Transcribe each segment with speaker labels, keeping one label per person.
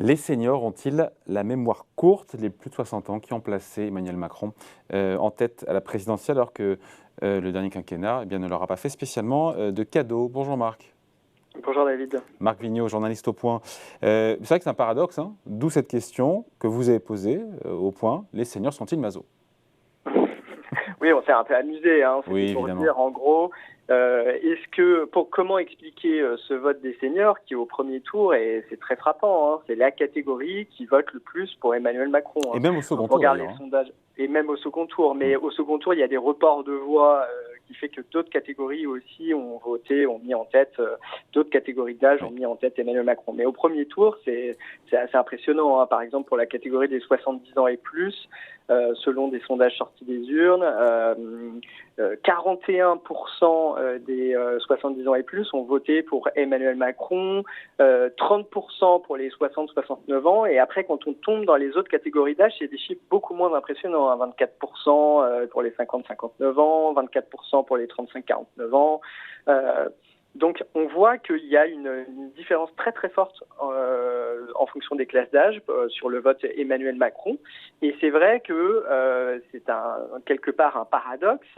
Speaker 1: Les seniors ont-ils la mémoire courte, les plus de 60 ans, qui ont placé Emmanuel Macron en tête à la présidentielle, alors que le dernier quinquennat ne leur a pas fait spécialement de cadeaux? Bonjour Marc.
Speaker 2: Bonjour David.
Speaker 1: Marc Vigneault, journaliste au Point. C'est vrai que c'est un paradoxe, hein, d'où cette question que vous avez posée au Point. Les seniors sont-ils maso?
Speaker 2: Oui, on s'est un peu amusé, hein. C'était
Speaker 1: Oui,
Speaker 2: pour
Speaker 1: évidemment.
Speaker 2: dire en gros, comment expliquer ce vote des seniors qui au premier tour, et c'est très frappant, hein, c'est la catégorie qui vote le plus pour Emmanuel Macron.
Speaker 1: Et
Speaker 2: Hein.
Speaker 1: même au
Speaker 2: Quand
Speaker 1: second
Speaker 2: on
Speaker 1: tour
Speaker 2: regarde les
Speaker 1: d'ailleurs.
Speaker 2: sondages, et même au second tour, mais au second tour, il y a des reports de voix qui fait que d'autres catégories aussi ont voté, ont mis en tête, d'autres catégories d'âge ont mis en tête Emmanuel Macron. Mais au premier tour, c'est assez impressionnant. Hein. Par exemple, pour la catégorie des 70 ans et plus, selon des sondages sortis des urnes, 41% des 70 ans et plus ont voté pour Emmanuel Macron, 30% pour les 60-69 ans, et après quand on tombe dans les autres catégories d'âge, c'est des chiffres beaucoup moins impressionnants, hein, 24% pour les 50-59 ans, 24% pour les 35-49 ans. Donc on voit qu'il y a une différence très très forte en fonction des classes d'âge sur le vote Emmanuel Macron. Et c'est vrai que c'est quelque part un paradoxe,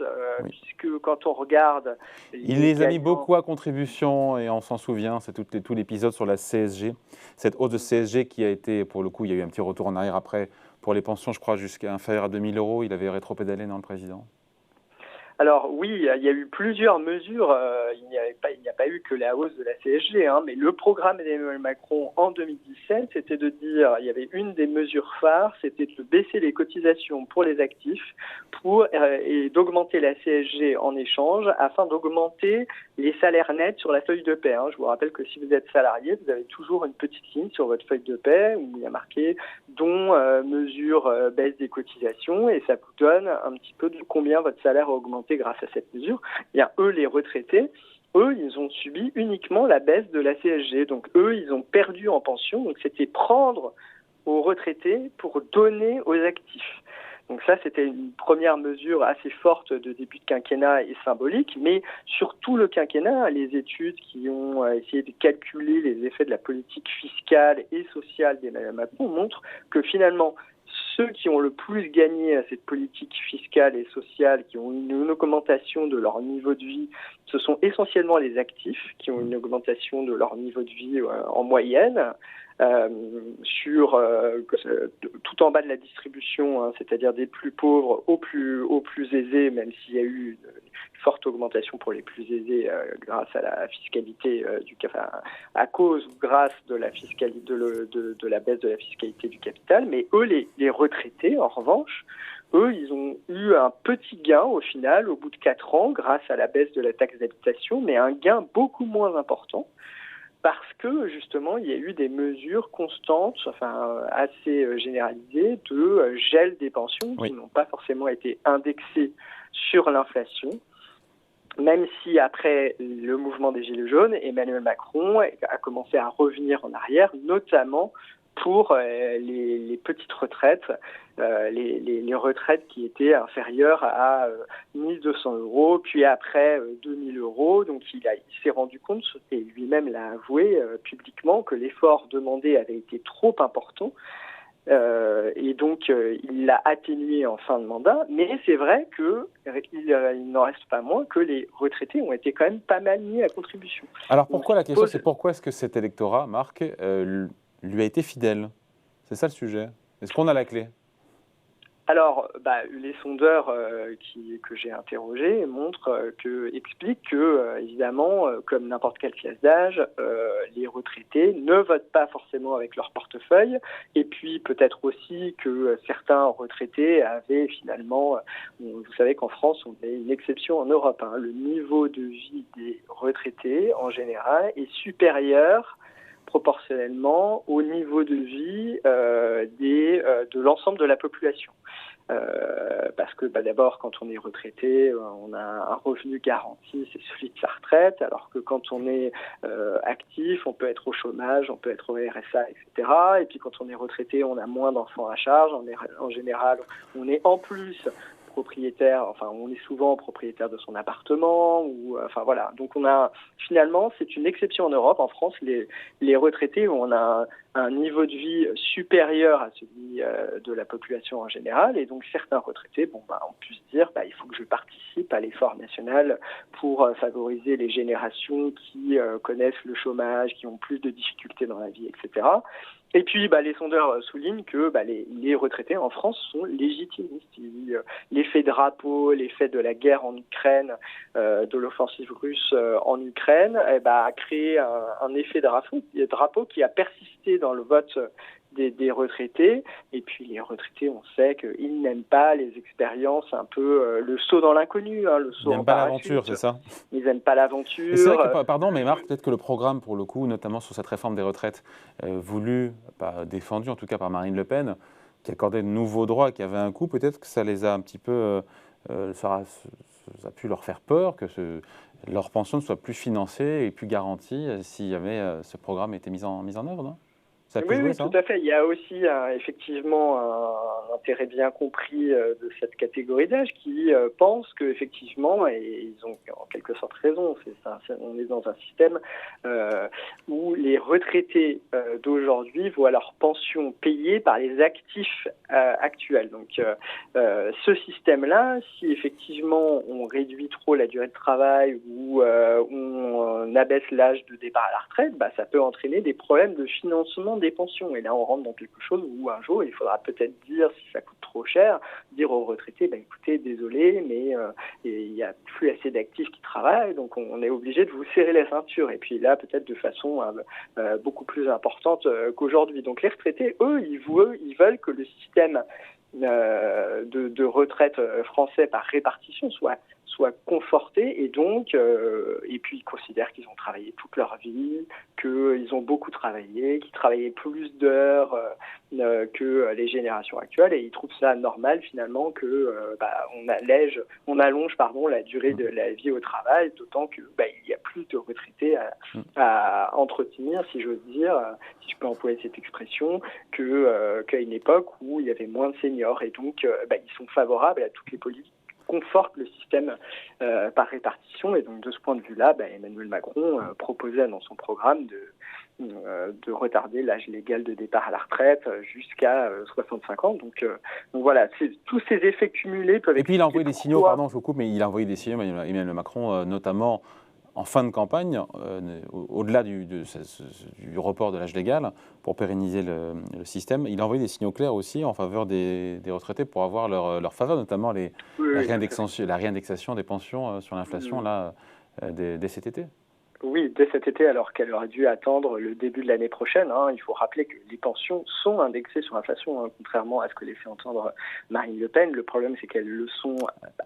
Speaker 2: puisque quand on regarde...
Speaker 1: Il les a mis beaucoup à contribution, et on s'en souvient, c'est tout l'épisode sur la CSG, cette hausse de CSG qui a été, pour le coup, il y a eu un petit retour en arrière après, pour les pensions, je crois, jusqu'à inférieur à 2 000 €, il avait rétropédalé, non, le président?
Speaker 2: Alors oui, il y a eu plusieurs mesures. Il n'y a pas eu que la hausse de la CSG, hein, mais le programme d'Emmanuel Macron en 2017, c'était de dire, il y avait une des mesures phares, c'était de baisser les cotisations pour les actifs et d'augmenter la CSG en échange afin d'augmenter les salaires nets sur la feuille de paie. Hein. Je vous rappelle que si vous êtes salarié, vous avez toujours une petite ligne sur votre feuille de paie où il y a marqué dont mesure baisse des cotisations, et ça vous donne un petit peu de combien votre salaire a augmenté grâce à cette mesure. Bien, eux, les retraités, eux, ils ont subi uniquement la baisse de la CSG. Donc, eux, ils ont perdu en pension. Donc, c'était prendre aux retraités pour donner aux actifs. Donc ça, c'était une première mesure assez forte de début de quinquennat et symbolique. Mais sur tout le quinquennat, les études qui ont essayé de calculer les effets de la politique fiscale et sociale d'Emmanuel Macron montrent que finalement, ceux qui ont le plus gagné à cette politique fiscale et sociale, qui ont une augmentation de leur niveau de vie, ce sont essentiellement les actifs qui ont une augmentation de leur niveau de vie en moyenne. Tout en bas de la distribution, hein, c'est-à-dire des plus pauvres aux plus aisés, même s'il y a eu une forte augmentation pour les plus aisés grâce à la fiscalité à cause ou grâce de la fiscalité de la baisse de la fiscalité du capital. Mais eux, les retraités, en revanche, eux, ils ont eu un petit gain au final, au bout de 4 ans, grâce à la baisse de la taxe d'habitation, mais un gain beaucoup moins important, parce que justement il y a eu des mesures constantes, assez généralisées, de gel des pensions qui n'ont pas forcément été indexées sur l'inflation, même si après le mouvement des Gilets jaunes, Emmanuel Macron a commencé à revenir en arrière, notamment pour les petites retraites, les retraites qui étaient inférieures à 1 200 €, puis après 2 000 €. Donc il s'est rendu compte, et lui-même l'a avoué publiquement, que l'effort demandé avait été trop important. Et donc il l'a atténué en fin de mandat, mais c'est vrai qu'il n'en reste pas moins que les retraités ont été quand même pas mal mis à contribution.
Speaker 1: Alors pourquoi la question, c'est pourquoi est-ce que cet électorat, Marc, lui a été fidèle? C'est ça le sujet. Est-ce qu'on a la clé?
Speaker 2: Alors, les sondeurs que j'ai interrogés expliquent que, évidemment, comme n'importe quelle classe d'âge, les retraités ne votent pas forcément avec leur portefeuille, et puis peut-être aussi que certains retraités avaient finalement, vous savez qu'en France, on est une exception en Europe, hein, le niveau de vie des retraités, en général, est supérieur proportionnellement au niveau de vie de l'ensemble de la population. Parce que d'abord, quand on est retraité, on a un revenu garanti, c'est celui de sa retraite, alors que quand on est actif, on peut être au chômage, on peut être au RSA, etc. Et puis quand on est retraité, on a moins d'enfants à charge. En général, on est en plus propriétaire, enfin on est souvent propriétaire de son appartement, ou enfin voilà. Donc finalement c'est une exception en Europe. En France, les retraités, on a un niveau de vie supérieur à celui de la population en général, et donc certains retraités, ont pu se dire, il faut que je participe à l'effort national pour favoriser les générations qui connaissent le chômage, qui ont plus de difficultés dans la vie, etc. Et puis, les sondeurs soulignent que les retraités en France sont légitimistes. L'effet drapeau, l'effet de la guerre en Ukraine, de l'offensive russe en Ukraine, a créé un effet drapeau qui a persisté dans le vote des retraités. Et puis les retraités, on sait qu'ils n'aiment pas les expériences un peu le saut dans l'inconnu, le saut
Speaker 1: Ils n'aiment pas l'aventure, c'est ça?
Speaker 2: Ils n'aiment pas l'aventure.
Speaker 1: Et c'est vrai que, pardon, mais Marc, peut-être que le programme, pour le coup, notamment sur cette réforme des retraites, voulu, défendu en tout cas par Marine Le Pen, qui accordait de nouveaux droits, qui avait un coût, peut-être que ça les a un petit peu, ça a pu leur faire peur que leur pension ne soit plus financée et plus garantie s'il y avait ce programme était mis en œuvre, non?
Speaker 2: Oui, tout à fait. Il y a aussi effectivement un intérêt bien compris de cette catégorie d'âge qui pense qu'effectivement, et ils ont en quelque sorte raison, on est dans un système où les retraités d'aujourd'hui voient leur pension payée par les actifs actuels. Donc ce système-là, si effectivement on réduit trop la durée de travail ou on abaisse l'âge de départ à la retraite, ça peut entraîner des problèmes de financement des pensions. Et là, on rentre dans quelque chose où un jour, il faudra peut-être dire, si ça coûte trop cher, dire aux retraités, écoutez, désolé, mais il n'y a plus assez d'actifs qui travaillent, donc on est obligé de vous serrer la ceinture. Et puis là, peut-être de façon beaucoup plus importante qu'aujourd'hui. Donc les retraités, eux, ils veulent que le système de retraite français par répartition soit conforté, et donc et puis ils considèrent qu'ils ont travaillé toute leur vie, qu'ils ont beaucoup travaillé, qu'ils travaillaient plus d'heures que les générations actuelles, et ils trouvent ça normal finalement que on allonge la durée de la vie au travail, d'autant que il y a plus de retraités à entretenir, si j'ose dire, si je peux employer cette expression, qu'à une époque où il y avait moins de seniors, et donc ils sont favorables à toutes les politiques conforte le système par répartition. Et donc de ce point de vue-là, Emmanuel Macron proposait dans son programme de retarder l'âge légal de départ à la retraite jusqu'à 65 ans. Donc voilà, tous ces effets cumulés peuvent expliquer.
Speaker 1: Et puis il a envoyé des signaux, pardon, je vous coupe, mais il a envoyé des signaux, Emmanuel Macron, notamment en fin de campagne, au-delà du report de l'âge légal, pour pérenniser le système, il a envoyé des signaux clairs aussi en faveur des retraités pour avoir leur faveur, notamment la réindexation des pensions sur l'inflation dès cet été.
Speaker 2: Oui, dès cet été, alors qu'elle aurait dû attendre le début de l'année prochaine. Il faut rappeler que les pensions sont indexées sur l'inflation, contrairement à ce que laissait entendre Marine Le Pen. Le problème, c'est qu'elles le sont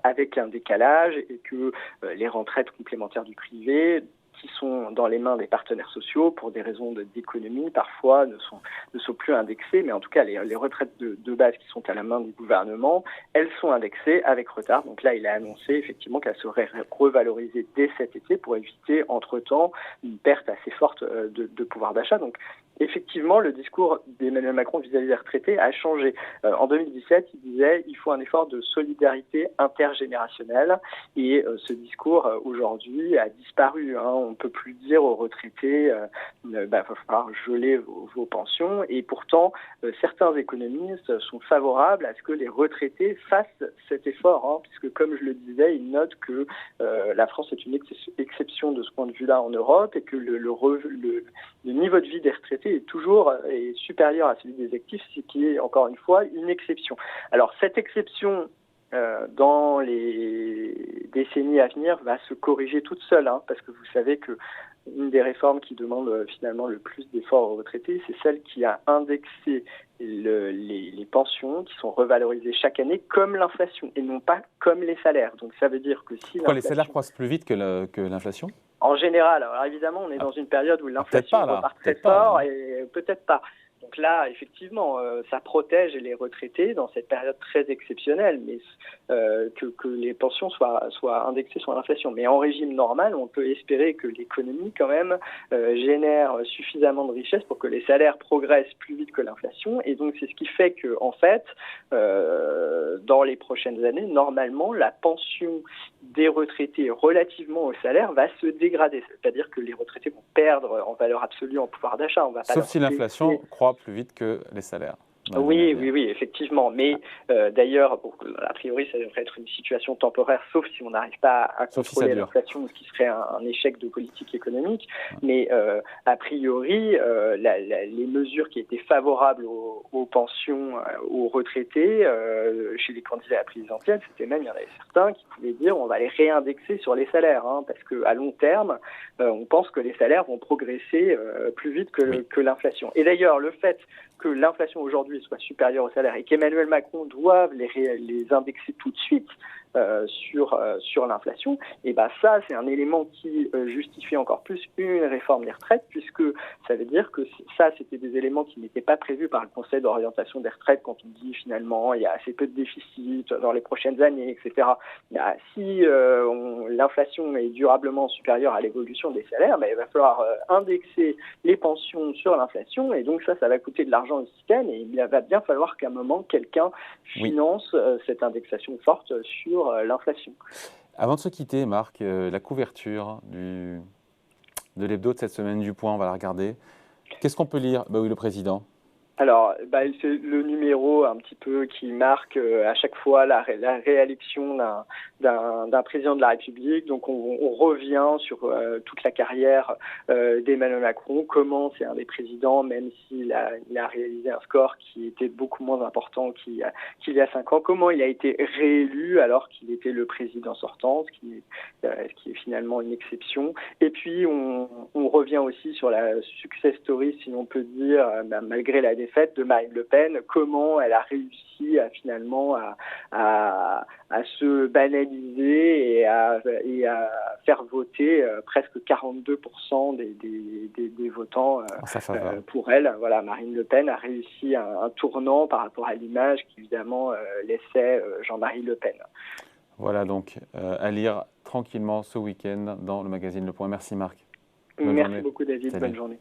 Speaker 2: avec un décalage, et que les retraites complémentaires du privé, qui sont dans les mains des partenaires sociaux pour des raisons d'économie, parfois ne sont plus indexées, mais en tout cas les retraites de base qui sont à la main du gouvernement, elles sont indexées avec retard. Donc là, il a annoncé effectivement qu'elles seraient revalorisées dès cet été pour éviter entre-temps une perte assez forte de pouvoir d'achat. Donc effectivement, le discours d'Emmanuel Macron vis-à-vis des retraités a changé. En 2017, il disait il faut un effort de solidarité intergénérationnelle, et ce discours aujourd'hui a disparu. On ne peut plus dire aux retraités il va falloir geler vos pensions, et pourtant certains économistes sont favorables à ce que les retraités fassent cet effort, puisque comme je le disais, ils notent que la France est une exception de ce point de vue-là en Europe, et que le niveau de vie des retraités est toujours supérieur à celui des actifs, ce qui est encore une fois une exception. Alors cette exception dans les décennies à venir va se corriger toute seule, parce que vous savez que une des réformes qui demande finalement le plus d'efforts aux retraités, c'est celle qui a indexé les pensions, qui sont revalorisées chaque année comme l'inflation et non pas comme les salaires. Donc ça veut dire que si
Speaker 1: les salaires croissent plus vite que l'inflation ?
Speaker 2: En général. Alors évidemment, on est dans une période où l'inflation repart très fort, et peut-être pas. Donc donc là, effectivement, ça protège les retraités dans cette période très exceptionnelle, mais que les pensions soient indexées sur l'inflation. Mais en régime normal, on peut espérer que l'économie, quand même, génère suffisamment de richesse pour que les salaires progressent plus vite que l'inflation. Et donc, c'est ce qui fait que, en fait, dans les prochaines années, normalement, la pension des retraités relativement au salaire va se dégrader. C'est-à-dire que les retraités vont perdre en valeur absolue, en pouvoir d'achat. On va pas
Speaker 1: Sauf si l'inflation croît plus vite que les salaires.
Speaker 2: Oui, effectivement. Mais d'ailleurs, a priori, ça devrait être une situation temporaire, sauf si on n'arrive pas à contrôler l'inflation, ce qui serait un échec de politique économique. Ouais. Mais a priori, les mesures qui étaient favorables aux pensions, aux retraités, chez les candidats à la présidentielle, c'était même, il y en avait certains qui pouvaient dire on va les réindexer sur les salaires, parce qu'à long terme, on pense que les salaires vont progresser plus vite que l'inflation. Et d'ailleurs, le fait que l'inflation aujourd'hui soit supérieure au salaire et qu'Emmanuel Macron doive les indexer tout de suite sur l'inflation, et ça c'est un élément qui justifie encore plus une réforme des retraites, puisque ça veut dire que ça c'était des éléments qui n'étaient pas prévus par le Conseil d'orientation des retraites quand on dit finalement il y a assez peu de déficit dans les prochaines années, etc. Si l'inflation est durablement supérieure à l'évolution des salaires, il va falloir indexer les pensions sur l'inflation, et donc ça va coûter de l'argent au système, et il va bien falloir qu'à un moment quelqu'un finance cette indexation forte sur l'inflation.
Speaker 1: Avant de se quitter, Marc, la couverture de l'hebdo de cette semaine du Point, on va la regarder. Qu'est-ce qu'on peut lire ? Oui, le président.
Speaker 2: Alors, c'est le numéro un petit peu qui marque à chaque fois la réélection d'un président de la République. Donc, on revient sur toute la carrière d'Emmanuel Macron, comment c'est un des présidents, même s'il a réalisé un score qui était beaucoup moins important qu'il y a 5 ans, comment il a été réélu alors qu'il était le président sortant, ce qui est finalement une exception. Et puis, on revient aussi sur la success story, si l'on peut dire, malgré la défaite de Marine Le Pen, comment elle a réussi finalement à se banaliser et à faire voter presque 42% des votants pour elle. Voilà, Marine Le Pen a réussi un tournant par rapport à l'image qu'évidemment laissait Jean-Marie Le Pen.
Speaker 1: Voilà donc à lire tranquillement ce week-end dans le magazine Le Point. Merci Marc.
Speaker 2: Merci beaucoup David,
Speaker 1: Salut.
Speaker 2: Bonne journée.